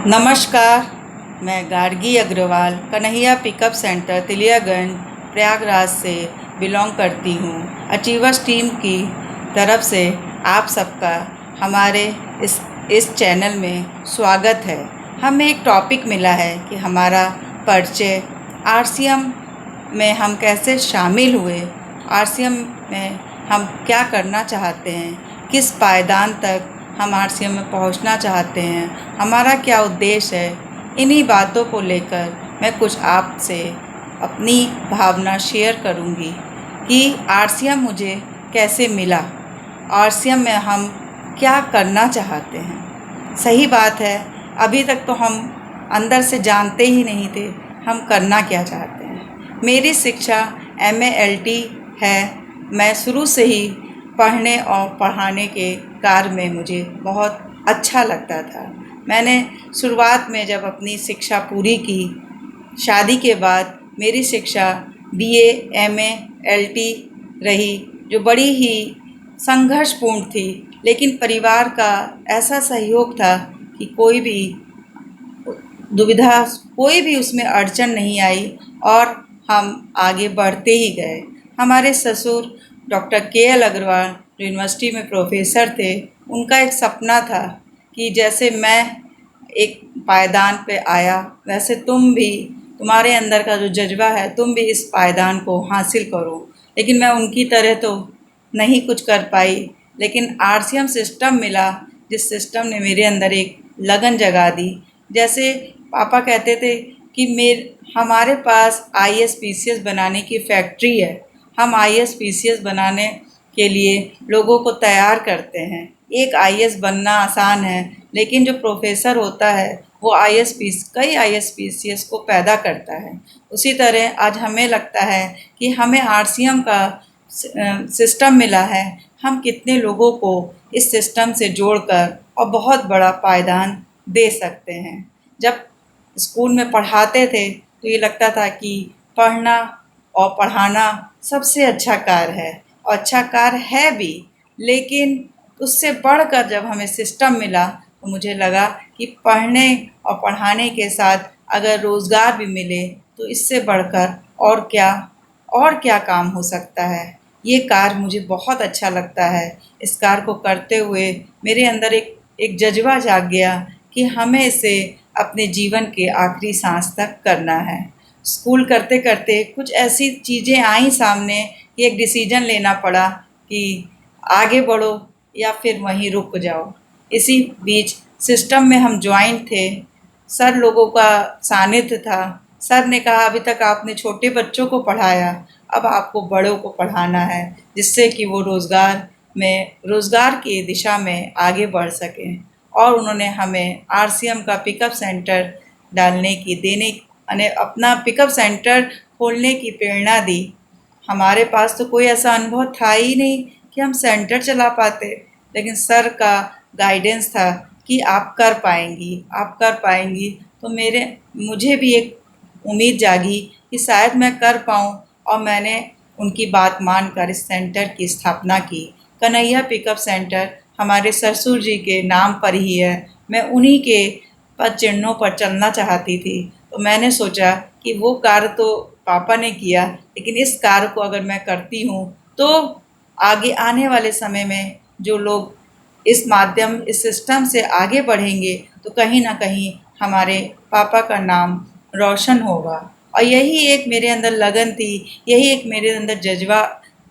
नमस्कार। मैं Gargi Agarwal Kanhaiya pickup centre तिलियागंज Prayagraj से बिलोंग करती हूँ। अचीवर्स टीम की तरफ से आप सबका हमारे इस चैनल में स्वागत है। हमें एक टॉपिक मिला है कि हमारा परिचय आरसीएम में हम कैसे शामिल हुए, आरसीएम में हम क्या करना चाहते हैं, किस पायदान तक हम आरसीएम में पहुंचना चाहते हैं, हमारा क्या उद्देश्य है। इन्हीं बातों को लेकर मैं कुछ आपसे अपनी भावना शेयर करूंगी कि आरसीएम मुझे कैसे मिला, आरसीएम में हम क्या करना चाहते हैं। सही बात है, अभी तक तो हम अंदर से जानते ही नहीं थे हम करना क्या चाहते हैं। मेरी शिक्षा MA LT है। मैं शुरू से ही पढ़ने और पढ़ाने के कार्य में मुझे बहुत अच्छा लगता था। मैंने शुरुआत में जब अपनी शिक्षा पूरी की, शादी के बाद मेरी शिक्षा BA MA LT रही, जो बड़ी ही संघर्षपूर्ण थी, लेकिन परिवार का ऐसा सहयोग था कि कोई भी दुविधा, कोई भी उसमें अड़चन नहीं आई और हम आगे बढ़ते ही गए। हमारे ससुर डॉक्टर KL अग्रवाल जो यूनिवर्सिटी में प्रोफेसर थे, उनका एक सपना था कि जैसे मैं एक पायदान पे आया वैसे तुम भी, तुम्हारे अंदर का जो जज्बा है, तुम भी इस पायदान को हासिल करो। लेकिन मैं उनकी तरह तो नहीं कुछ कर पाई, लेकिन आरसीएम सिस्टम मिला, जिस सिस्टम ने मेरे अंदर एक लगन जगा दी। जैसे पापा कहते थे कि हमारे पास IAS PCS बनाने की फैक्ट्री है, हम IAS PCS बनाने के लिए लोगों को तैयार करते हैं। एक IAS बनना आसान है, लेकिन जो प्रोफेसर होता है वो कई IAS PCS को पैदा करता है। उसी तरह आज हमें लगता है कि हमें आरसीएम का सिस्टम मिला है, हम कितने लोगों को इस सिस्टम से जोड़कर और बहुत बड़ा पायदान दे सकते हैं। जब स्कूल में पढ़ाते थे तो ये लगता था कि पढ़ना और पढ़ाना सबसे अच्छा कार्य है, और अच्छा कार्य है भी, लेकिन उससे बढ़कर जब हमें सिस्टम मिला तो मुझे लगा कि पढ़ने और पढ़ाने के साथ अगर रोज़गार भी मिले तो इससे बढ़कर और क्या काम हो सकता है। ये कार्य मुझे बहुत अच्छा लगता है। इस कार्य को करते हुए मेरे अंदर एक जज्बा जाग गया कि हमें इसे अपने जीवन के आखिरी सांस तक करना है। स्कूल करते करते कुछ ऐसी चीज़ें आई सामने कि एक डिसीजन लेना पड़ा कि आगे बढ़ो या फिर वहीं रुक जाओ। इसी बीच सिस्टम में हम ज्वाइन थे, सर लोगों का सानिध्य था। सर ने कहा अभी तक आपने छोटे बच्चों को पढ़ाया, अब आपको बड़ों को पढ़ाना है, जिससे कि वो रोज़गार की दिशा में आगे बढ़ सकें। और उन्होंने हमें आरसीएम का पिकअप सेंटर अपना पिकअप सेंटर खोलने की प्रेरणा दी। हमारे पास तो कोई ऐसा अनुभव था ही नहीं कि हम सेंटर चला पाते, लेकिन सर का गाइडेंस था कि आप कर पाएंगी, आप कर पाएंगी। तो मुझे भी एक उम्मीद जागी कि शायद मैं कर पाऊँ, और मैंने उनकी बात मानकर इस सेंटर की स्थापना की। कन्हैया पिकअप सेंटर हमारे ससुर जी के नाम पर ही है। मैं उन्हीं के पद चिन्हों पर चलना चाहती थी, तो मैंने सोचा कि वो कार्य तो पापा ने किया, लेकिन इस कार्य को अगर मैं करती हूँ तो आगे आने वाले समय में जो लोग इस सिस्टम से आगे बढ़ेंगे तो कहीं ना कहीं हमारे पापा का नाम रोशन होगा। और यही एक मेरे अंदर लगन थी, यही एक मेरे अंदर जज्बा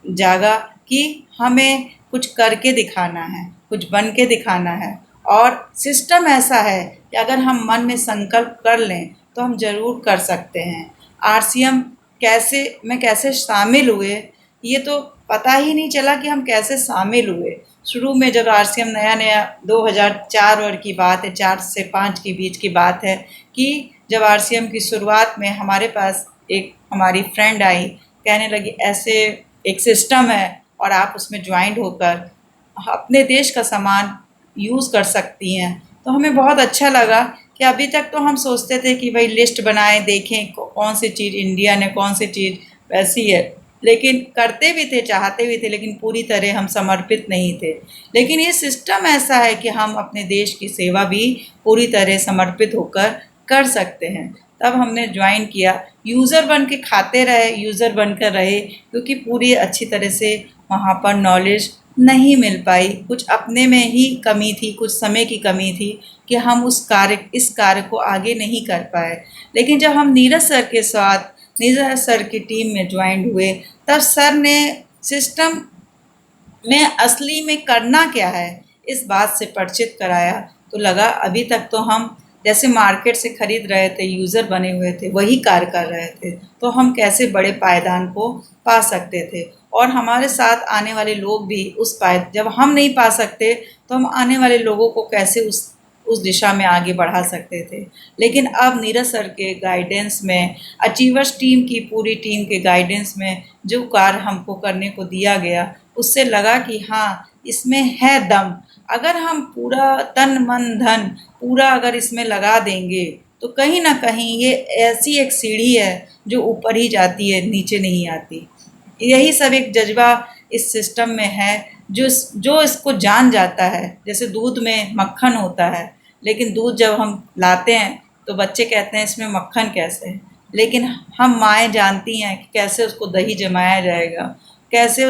जागा कि हमें कुछ करके दिखाना है, कुछ बन के दिखाना है। और सिस्टम ऐसा है कि अगर हम मन में संकल्प कर लें तो हम ज़रूर कर सकते हैं। आरसीएम कैसे शामिल हुए, ये तो पता ही नहीं चला कि हम कैसे शामिल हुए। शुरू में जब आरसीएम नया नया 2004 और की बात है, 4 से 5 के बीच की बात है, कि जब आरसीएम की शुरुआत में हमारे पास एक हमारी फ्रेंड आई, कहने लगी ऐसे एक सिस्टम है और आप उसमें ज्वाइंट होकर अपने देश का सामान यूज़ कर सकती हैं। तो हमें बहुत अच्छा लगा कि अभी तक तो हम सोचते थे कि भाई लिस्ट बनाएं, देखें कौन सी चीज़ इंडियन है, कौन सी चीज़ वैसी है, लेकिन करते भी थे, चाहते भी थे, लेकिन पूरी तरह हम समर्पित नहीं थे। लेकिन ये सिस्टम ऐसा है कि हम अपने देश की सेवा भी पूरी तरह समर्पित होकर कर सकते हैं। तब हमने ज्वाइन किया, यूज़र बन के खाते रहे, यूज़र बनकर रहे, क्योंकि पूरी अच्छी तरह से वहाँ पर नॉलेज नहीं मिल पाई। कुछ अपने में ही कमी थी, कुछ समय की कमी थी कि हम इस कार्य को आगे नहीं कर पाए। लेकिन जब हम नीरज सर की टीम में ज्वाइन हुए, तब सर ने सिस्टम में असली में करना क्या है इस बात से परिचित कराया। तो लगा अभी तक तो हम जैसे मार्केट से खरीद रहे थे, यूज़र बने हुए थे, वही कार्य कर रहे थे, तो हम कैसे बड़े पायदान को पा सकते थे। और हमारे साथ आने वाले लोग भी जब हम नहीं पा सकते तो हम आने वाले लोगों को कैसे उस दिशा में आगे बढ़ा सकते थे। लेकिन अब नीरज सर के गाइडेंस में, अचीवर्स टीम की पूरी टीम के गाइडेंस में जो कार्य हमको करने को दिया गया, उससे लगा कि हाँ, इसमें है दम। अगर हम पूरा तन मन धन पूरा अगर इसमें लगा देंगे, तो कहीं ना कहीं ये ऐसी एक सीढ़ी है जो ऊपर ही जाती है, नीचे नहीं आती। यही सब एक जज्बा इस सिस्टम में है। जो इसको जान जाता है, जैसे दूध में मक्खन होता है, लेकिन दूध जब हम लाते हैं तो बच्चे कहते हैं इसमें मक्खन कैसे है, लेकिन हम माएँ जानती हैं कि कैसे उसको दही जमाया जाएगा, कैसे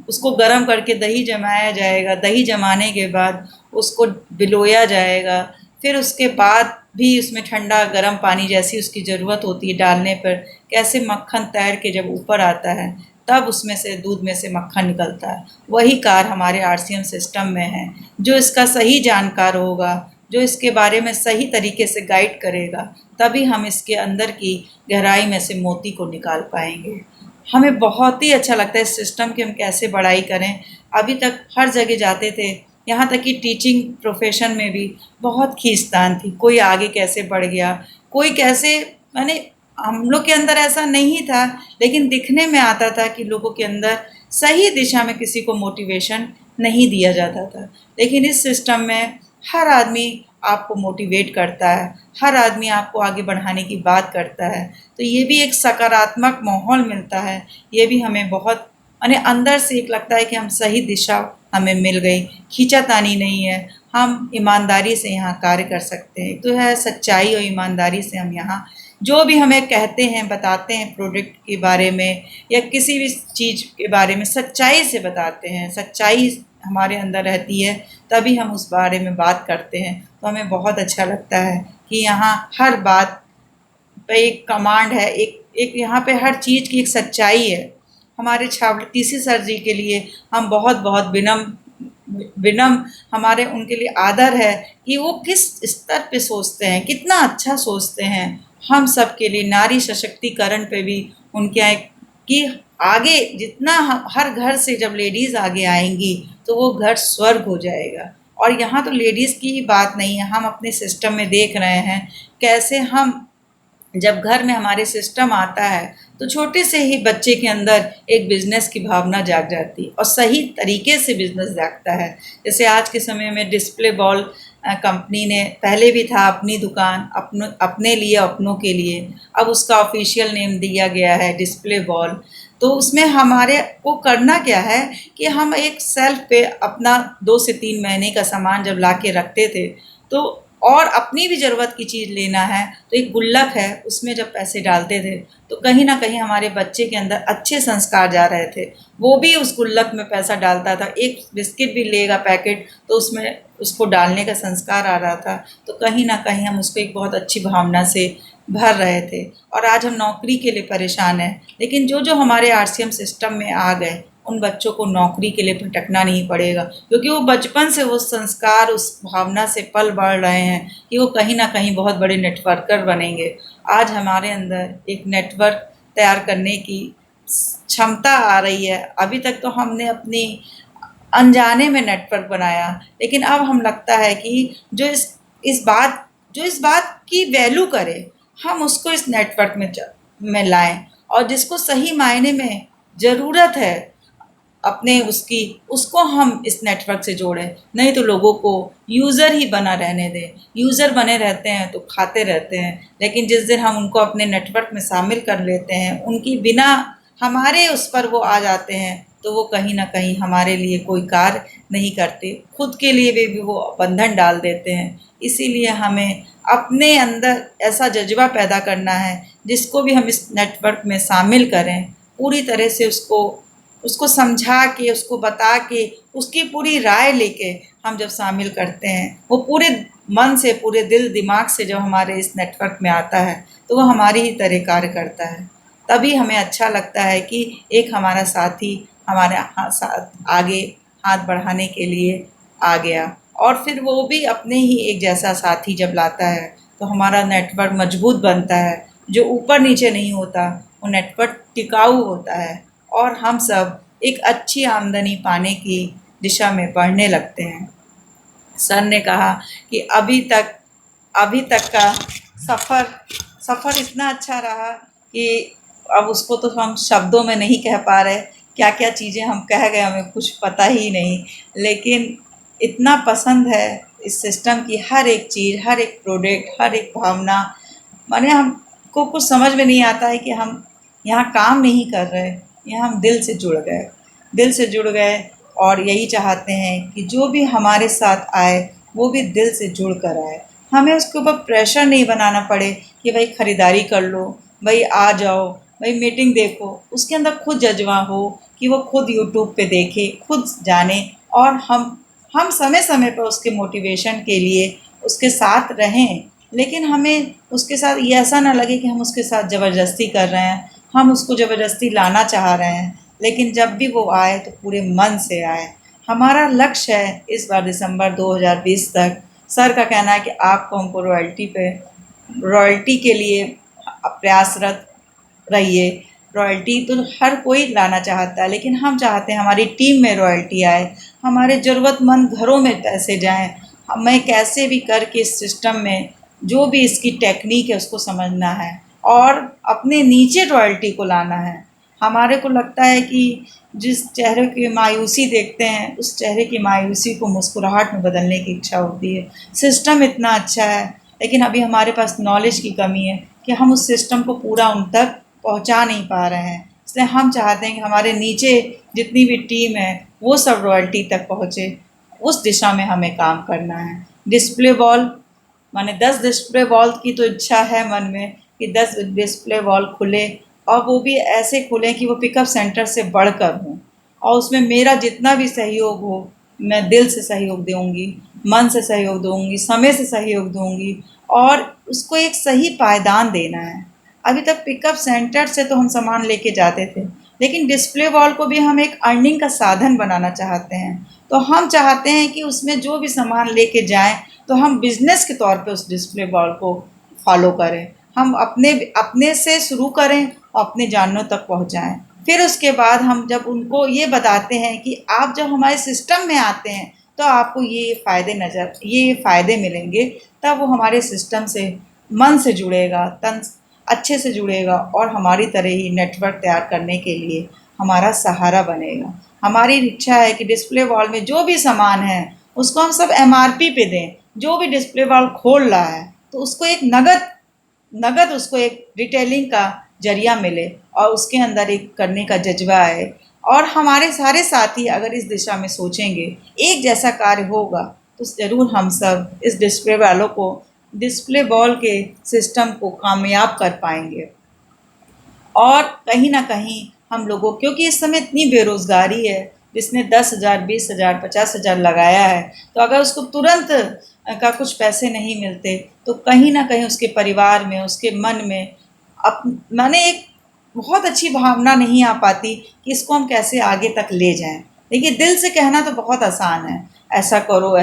उसको गर्म करके दही जमाया जाएगा, दही जमाने के बाद उसको बिलोया जाएगा, फिर उसके बाद भी उसमें ठंडा गर्म पानी जैसी उसकी ज़रूरत होती है डालने पर, कैसे मक्खन तैर के जब ऊपर आता है तब उसमें से दूध में से मक्खन निकलता है। वही कार्य हमारे आरसीएम सिस्टम में है। जो इसका सही जानकार होगा, जो इसके बारे में सही तरीके से गाइड करेगा, तभी हम इसके अंदर की गहराई में से मोती को निकाल पाएंगे। हमें बहुत ही अच्छा लगता है इस सिस्टम की हम कैसे बढ़ाई करें। अभी तक हर जगह जाते थे, यहाँ तक कि टीचिंग प्रोफेशन में भी बहुत खींचतान थी, कोई आगे कैसे बढ़ गया, कोई कैसे, माने हम लोग के अंदर ऐसा नहीं था, लेकिन दिखने में आता था कि लोगों के अंदर सही दिशा में किसी को मोटिवेशन नहीं दिया जाता था। लेकिन इस सिस्टम में हर आदमी आपको मोटिवेट करता है, हर आदमी आपको आगे बढ़ाने की बात करता है, तो ये भी एक सकारात्मक माहौल मिलता है। ये भी हमें बहुत, माने अंदर से एक लगता है कि हम सही दिशा हमें मिल गई, खींचातानी नहीं है, हम ईमानदारी से यहाँ कार्य कर सकते हैं। तो है सच्चाई और ईमानदारी से हम यहाँ जो भी हमें कहते हैं, बताते हैं प्रोडक्ट के बारे में या किसी भी चीज़ के बारे में, सच्चाई से बताते हैं, सच्चाई हमारे अंदर रहती है, तभी हम उस बारे में बात करते हैं। तो हमें बहुत अच्छा लगता है कि यहाँ हर बात पे एक कमांड है, एक एक यहाँ पे हर चीज़ की एक सच्चाई है। हमारे छावनी टीसी सर जी के लिए हम बहुत बहुत विनम्र, हमारे उनके लिए आदर है कि वो किस स्तर पे सोचते हैं, कितना अच्छा सोचते हैं। हम सब के लिए नारी सशक्तिकरण पे भी उनके यहाँ कि आगे जितना हर घर से जब लेडीज़ आगे आएंगी तो वो घर स्वर्ग हो जाएगा। और यहाँ तो लेडीज़ की ही बात नहीं है, हम अपने सिस्टम में देख रहे हैं कैसे हम जब घर में हमारे सिस्टम आता है तो छोटे से ही बच्चे के अंदर एक बिजनेस की भावना जाग जाती है और सही तरीके से बिजनेस जागता है। जैसे आज के समय में डिस्प्ले बॉल कंपनी ने, पहले भी था अपनी दुकान अपने लिए अपनों के लिए, अब उसका ऑफिशियल नेम दिया गया है डिस्प्ले बॉल। तो उसमें हमारे को करना क्या है कि हम एक सेल्फ पे अपना 2 से 3 महीने का सामान जब ला के रखते थे, तो और अपनी भी ज़रूरत की चीज़ लेना है तो एक गुल्लक है उसमें जब पैसे डालते थे तो कहीं ना कहीं हमारे बच्चे के अंदर अच्छे संस्कार जा रहे थे। वो भी उस गुल्लक में पैसा डालता था, एक बिस्किट भी लेगा पैकेट तो उसमें उसको डालने का संस्कार आ रहा था। तो कहीं ना कहीं हम उसको एक बहुत अच्छी भावना से भर रहे थे। और आज हम नौकरी के लिए परेशान हैं, लेकिन जो जो हमारे आरसीएम सिस्टम में आ गए उन बच्चों को नौकरी के लिए भटकना नहीं पड़ेगा, क्योंकि वो बचपन से वो संस्कार उस भावना से पल बढ़ रहे हैं कि वो कहीं ना कहीं बहुत बड़े नेटवर्कर बनेंगे। आज हमारे अंदर एक नेटवर्क तैयार करने की क्षमता आ रही है। अभी तक तो हमने अपनी अनजाने में नेटवर्क बनाया, लेकिन अब हम लगता है कि जो इस बात की वैल्यू करे, हम उसको इस नेटवर्क में लाएं, और जिसको सही मायने में ज़रूरत है अपने उसकी, उसको हम इस नेटवर्क से जोड़ें। नहीं तो लोगों को यूज़र ही बना रहने दें। यूज़र बने रहते हैं तो खाते रहते हैं, लेकिन जिस दिन हम उनको अपने नेटवर्क में शामिल कर लेते हैं, उनकी बिना हमारे उस पर वो आ जाते हैं तो वो कहीं न कहीं हमारे लिए कोई कार्य नहीं करते, खुद के लिए भी वो बंधन डाल देते हैं। इसीलिए हमें अपने अंदर ऐसा जज़्बा पैदा करना है, जिसको भी हम इस नेटवर्क में शामिल करें, पूरी तरह से उसको उसको समझा के, उसको बता के, उसकी पूरी राय लेके हम जब शामिल करते हैं, वो पूरे मन से, पूरे दिल दिमाग से जब हमारे इस नेटवर्क में आता है, तो वो हमारी ही तरह कार्य करता है। तभी हमें अच्छा लगता है कि एक हमारा साथी हमारे साथ आगे हाथ बढ़ाने के लिए आ गया, और फिर वो भी अपने ही एक जैसा साथी जब लाता है, तो हमारा नेटवर्क मजबूत बनता है। जो ऊपर नीचे नहीं होता, वो नेटवर्क टिकाऊ होता है, और हम सब एक अच्छी आमदनी पाने की दिशा में बढ़ने लगते हैं। सर ने कहा कि अभी तक का सफ़र सफ़र इतना अच्छा रहा कि अब उसको तो हम शब्दों में नहीं कह पा रहे, क्या-क्या चीज़ें हम कह गए हमें कुछ पता ही नहीं। लेकिन इतना पसंद है इस सिस्टम की हर एक चीज़, हर एक प्रोडक्ट, हर एक भावना, माने हमको कुछ समझ में नहीं आता है कि हम यहाँ काम नहीं कर रहे, यहाँ हम दिल से जुड़ गए। दिल से जुड़ गए और यही चाहते हैं कि जो भी हमारे साथ आए, वो भी दिल से जुड़ कर आए। हमें उसके ऊपर प्रेशर नहीं बनाना पड़े कि भई खरीदारी कर लो, भई आ जाओ, भई मीटिंग देखो। उसके अंदर खुद जज़्बा हो कि वो खुद यूट्यूब पे देखे, खुद जाने, और हम समय-समय पर उसके मोटिवेशन के लिए उसके साथ रहें। लेकिन हमें उसके साथ ये ऐसा ना लगे कि हम उसके साथ ज़बरदस्ती कर रहे हैं, हम उसको ज़बरदस्ती लाना चाह रहे हैं। लेकिन जब भी वो आए तो पूरे मन से आए। हमारा लक्ष्य है इस बार दिसंबर 2020 तक, सर का कहना है कि आपको हमको रॉयल्टी के लिए प्रयासरत रहिए। रॉयल्टी तो हर कोई लाना चाहता है, लेकिन हम चाहते हैं हमारी टीम में रॉयल्टी आए, हमारे ज़रूरतमंद घरों में पैसे जाएँ। हमें कैसे भी करके इस सिस्टम में जो भी इसकी टेक्नीक है उसको समझना है, और अपने नीचे रॉयल्टी को लाना है। हमारे को लगता है कि जिस चेहरे की मायूसी देखते हैं, उस चेहरे की मायूसी को मुस्कुराहट में बदलने की इच्छा होती है। सिस्टम इतना अच्छा है, लेकिन अभी हमारे पास नॉलेज की कमी है कि हम उस सिस्टम को पूरा उन तक पहुंचा नहीं पा रहे हैं। इसलिए हम चाहते हैं कि हमारे नीचे जितनी भी टीम है, वो सब रॉयल्टी तक पहुँचे। उस दिशा में हमें काम करना है। डिस्प्ले वॉल, माने 10 डिस्प्ले वॉल की तो इच्छा है मन में कि 10 डिस्प्ले वॉल खुले, और वो भी ऐसे खुलें कि वो पिकअप सेंटर से बढ़कर हों, और उसमें मेरा जितना भी सहयोग हो, मैं दिल से सहयोग दूँगी, मन से सहयोग दूँगी, समय से सहयोग दूँगी, और उसको एक सही पायदान देना है। अभी तक पिकअप सेंटर से तो हम सामान लेके जाते थे, लेकिन डिस्प्ले वॉल को भी हम एक अर्निंग का साधन बनाना चाहते हैं। तो हम चाहते हैं कि उसमें जो भी सामान लेके जाएँ, तो हम बिज़नेस के तौर पे उस डिस्प्ले वॉल को फॉलो करें। हम अपने अपने से शुरू करें और अपने जानवरों तक पहुँचाएँ। फिर उसके बाद हम जब उनको ये बताते हैं कि आप जब हमारे सिस्टम में आते हैं, तो आपको ये फ़ायदे मिलेंगे, तब वो हमारे सिस्टम से मन से जुड़ेगा, तन अच्छे से जुड़ेगा, और हमारी तरह ही नेटवर्क तैयार करने के लिए हमारा सहारा बनेगा। हमारी इच्छा है कि डिस्प्ले वॉल में जो भी सामान है, उसको हम सब एमआरपी पे दें। जो भी डिस्प्ले वॉल खोल रहा है, तो उसको एक नगद नगद उसको एक रिटेलिंग का ज़रिया मिले, और उसके अंदर एक करने का जज़्बा आए। और हमारे सारे साथी अगर इस दिशा में सोचेंगे, एक जैसा कार्य होगा, तो ज़रूर हम सब इस डिस्प्ले वॉल के सिस्टम को कामयाब कर पाएँगे। और कहीं न कहीं हम लोगों, क्योंकि इस समय इतनी बेरोज़गारी है, जिसने 10,000, 20,000, 50,000 लगाया है, तो अगर उसको तुरंत का कुछ पैसे नहीं मिलते, तो कहीं न कहीं उसके परिवार में, उसके मन में माने एक बहुत अच्छी भावना नहीं आ पाती कि इसको हम कैसे आगे तक ले जाएँ। देखिए, दिल से कहना तो बहुत आसान है, ऐसा करो,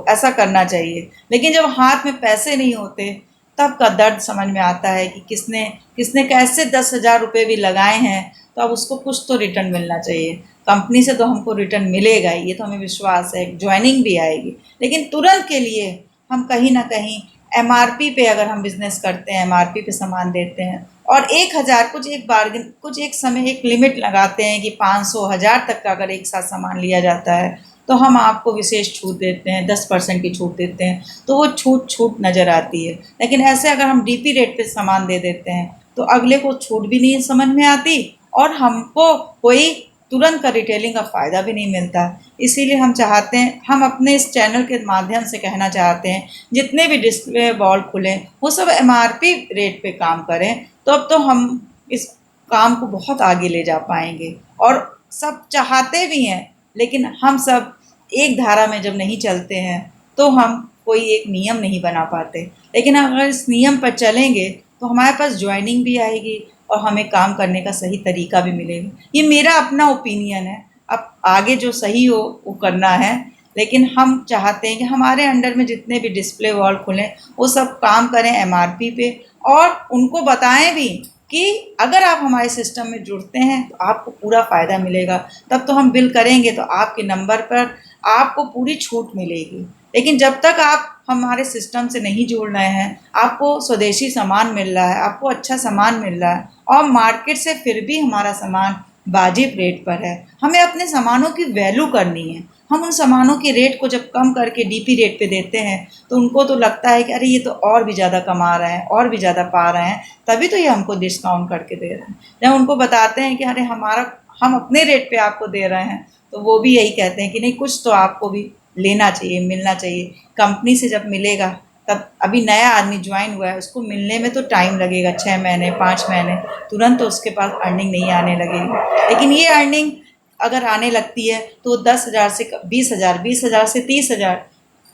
ऐसा करना चाहिए। लेकिन जब हाथ में पैसे नहीं होते, तब का दर्द समझ में आता है कि किसने किसने कैसे 10,000 रुपये भी लगाए हैं, तो अब उसको कुछ तो रिटर्न मिलना चाहिए। कंपनी से तो हमको रिटर्न मिलेगा ही, ये तो हमें विश्वास है, जॉइनिंग भी आएगी। लेकिन तुरंत के लिए हम कहीं न कहीं एमआरपी पे, अगर हम बिज़नेस करते हैं, एमआरपी पे सामान देते हैं, और 1,000 कुछ एक समय एक लिमिट लगाते हैं कि 500, 1000 तक का अगर एक साथ सामान लिया जाता है, तो हम आपको विशेष छूट देते हैं, 10% की छूट देते हैं, तो वो छूट नज़र आती है। लेकिन ऐसे अगर हम डीपी रेट पे सामान दे देते हैं, तो अगले को छूट भी नहीं समझ में आती, और हमको कोई तुरंत का रिटेलिंग का फ़ायदा भी नहीं मिलता। इसीलिए हम चाहते हैं, हम अपने इस चैनल के माध्यम से कहना चाहते हैं, जितने भी डिस्प्ले वॉल खुलें वो सब एमआरपी रेट पे काम करें, तो अब तो हम इस काम को बहुत आगे ले जा पाएंगे। और सब चाहते भी हैं, लेकिन हम सब एक धारा में जब नहीं चलते हैं तो हम कोई एक नियम नहीं बना पाते। लेकिन अगर इस नियम पर चलेंगे तो हमारे पास ज्वाइनिंग भी आएगी और हमें काम करने का सही तरीका भी मिलेगा। ये मेरा अपना ओपिनियन है, अब आगे जो सही हो वो करना है। लेकिन हम चाहते हैं कि हमारे अंडर में जितने भी डिस्प्ले वॉल खुलें वो सब काम करें एमआरपी पे, और उनको बताएं भी कि अगर आप हमारे सिस्टम में जुड़ते हैं तो आपको पूरा फ़ायदा मिलेगा। तब तो हम बिल करेंगे तो आपके नंबर पर आपको पूरी छूट मिलेगी। लेकिन जब तक आप हमारे सिस्टम से नहीं जुड़ रहे हैं, आपको स्वदेशी सामान मिल रहा है, आपको अच्छा सामान मिल रहा है और मार्केट से फिर भी हमारा सामान वाजिब रेट पर है, हमें अपने सामानों की वैल्यू करनी है। हम उन सामानों के रेट को जब कम करके डीपी रेट पे देते हैं तो उनको तो लगता है कि अरे ये तो और भी ज़्यादा कमा रहे हैं, और भी ज़्यादा पा रहे हैं, तभी तो ये हमको डिस्काउंट करके दे रहे हैं। जब उनको बताते हैं कि अरे हमारा, हम अपने रेट पे आपको दे रहे हैं, तो वो भी यही कहते हैं कि नहीं, कुछ तो आपको भी लेना चाहिए, मिलना चाहिए। कंपनी से जब मिलेगा तब, अभी नया आदमी ज्वाइन हुआ है उसको मिलने में तो टाइम लगेगा, 6 महीने 5 महीने, तुरंत तो उसके पास अर्निंग नहीं आने लगेगी। लेकिन ये अर्निंग अगर आने लगती है तो 10,000 से 20,000, 20,000 से 30,000,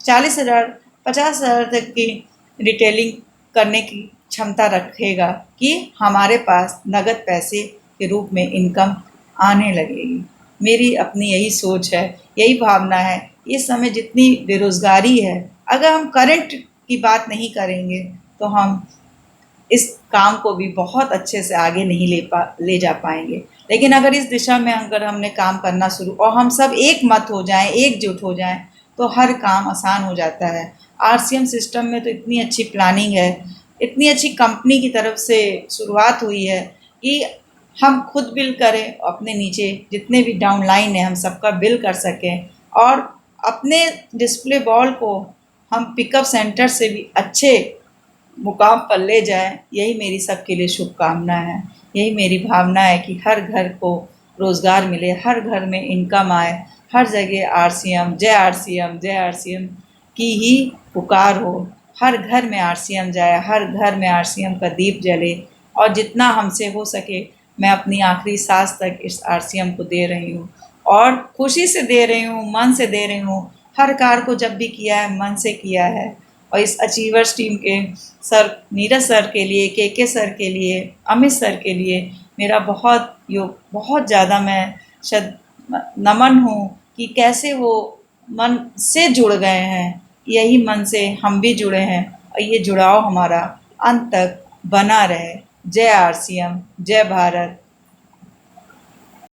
40,000, 50,000 तक की रिटेलिंग करने की क्षमता रखेगा कि हमारे पास नगद पैसे के रूप में इनकम आने लगेगी। मेरी अपनी यही सोच है, यही भावना है। इस समय जितनी बेरोज़गारी है, अगर हम करंट की बात नहीं करेंगे तो हम इस काम को भी बहुत अच्छे से आगे नहीं ले जा पाएंगे। लेकिन अगर इस दिशा में अगर हमने काम करना शुरू, और हम सब एक मत हो जाएं, एकजुट हो जाएं, तो हर काम आसान हो जाता है। आरसीएम सिस्टम में तो इतनी अच्छी प्लानिंग है, इतनी अच्छी कंपनी की तरफ से शुरुआत हुई है कि हम खुद बिल करें, अपने नीचे जितने भी डाउन लाइन है हम सबका बिल कर सकें, और अपने डिस्प्ले बॉल को हम पिकअप सेंटर से भी अच्छे मुकाम पर ले जाएं। यही मेरी सबके लिए शुभकामना है, यही मेरी भावना है कि हर घर को रोज़गार मिले, हर घर में इनकम आए, हर जगह आरसीएम, जय आरसीएम, जय आरसीएम की ही पुकार हो। हर घर में आरसीएम जाए, हर घर में आरसीएम का दीप जले, और जितना हमसे हो सके मैं अपनी आखिरी सांस तक इस आरसीएम को दे रही हूँ, और खुशी से दे रही हूँ, मन से दे रही हूँ। हर कार्य को जब भी किया है मन से किया है। और इस अचीवर्स टीम के सर नीरज सर के लिए, के सर के लिए, अमित सर के लिए मेरा बहुत ज़्यादा मैं शद नमन हूँ कि कैसे वो मन से जुड़ गए हैं, यही मन से हम भी जुड़े हैं, और ये जुड़ाव हमारा अंत तक बना रहे। जय आरसीएम, जय भारत,